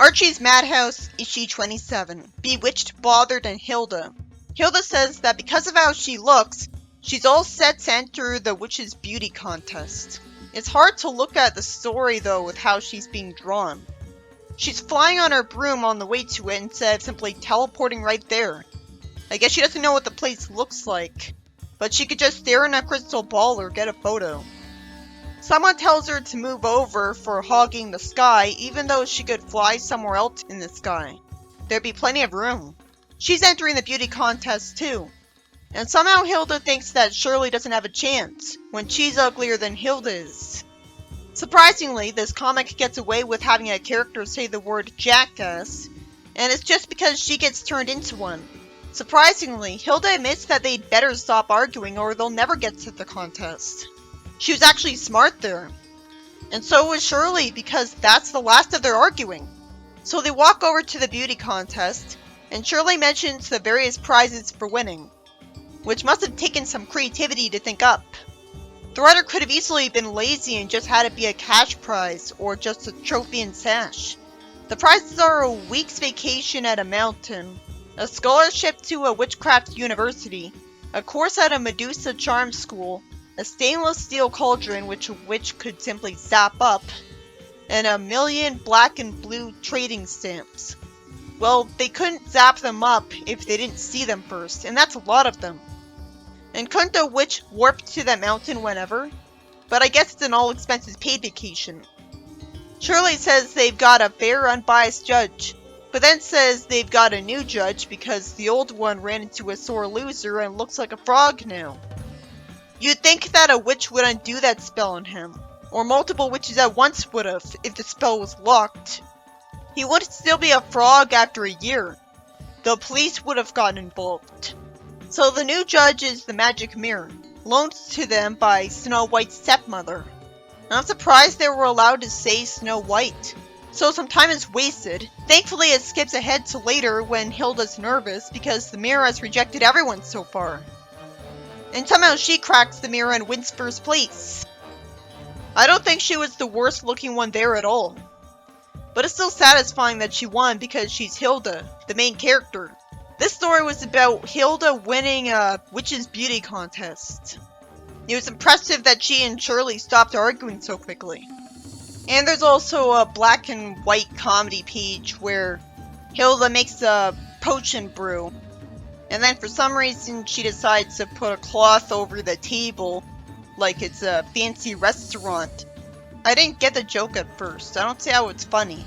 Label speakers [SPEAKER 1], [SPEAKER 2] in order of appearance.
[SPEAKER 1] Archie's Madhouse, issue 27. Bewitched, Bothered, and Hilda. Hilda says that because of how she looks, she's all set to enter the witch's beauty contest. It's hard to look at the story though with how she's being drawn. She's flying on her broom on the way to it instead of simply teleporting right there. I guess she doesn't know what the place looks like, but she could just stare in a crystal ball or get a photo. Someone tells her to move over for hogging the sky, even though she could fly somewhere else in the sky. There'd be plenty of room. She's entering the beauty contest too. And somehow Hilda thinks that Shirley doesn't have a chance, when she's uglier than Hilda is. Surprisingly, this comic gets away with having a character say the word jackass, and it's just because she gets turned into one. Surprisingly, Hilda admits that they'd better stop arguing or they'll never get to the contest. She was actually smart there. And so was Shirley, because that's the last of their arguing. So they walk over to the beauty contest, and Shirley mentions the various prizes for winning, which must have taken some creativity to think up. The writer could have easily been lazy and just had it be a cash prize, or just a trophy and sash. The prizes are a week's vacation at a mountain, a scholarship to a witchcraft university, a course at a Medusa charm school, a stainless steel cauldron which a witch could simply zap up, and 1,000,000 black and blue trading stamps. Well, they couldn't zap them up if they didn't see them first, and that's a lot of them. And couldn't a witch warp to that mountain whenever? But I guess it's an all-expenses-paid vacation. Shirley says they've got a fair, unbiased judge, but then says they've got a new judge because the old one ran into a sore loser and looks like a frog now. You'd think that a witch would undo that spell on him, or multiple witches at once would've, if the spell was locked. He would still be a frog after a year. The police would have gotten involved. So the new judge is the magic mirror, loaned to them by Snow White's stepmother. I'm surprised they were allowed to say Snow White. So some time is wasted. Thankfully it skips ahead to later when Hilda's nervous because the mirror has rejected everyone so far. And somehow she cracks the mirror and wins first place. I don't think she was the worst looking one there at all. But it's still satisfying that she won because she's Hilda, the main character. This story was about Hilda winning a witch's beauty contest. It was impressive that she and Shirley stopped arguing so quickly. And there's also a black and white comedy page where Hilda makes a potion brew. And then for some reason she decides to put a cloth over the table like it's a fancy restaurant. I didn't get the joke at first. I don't see how it's funny.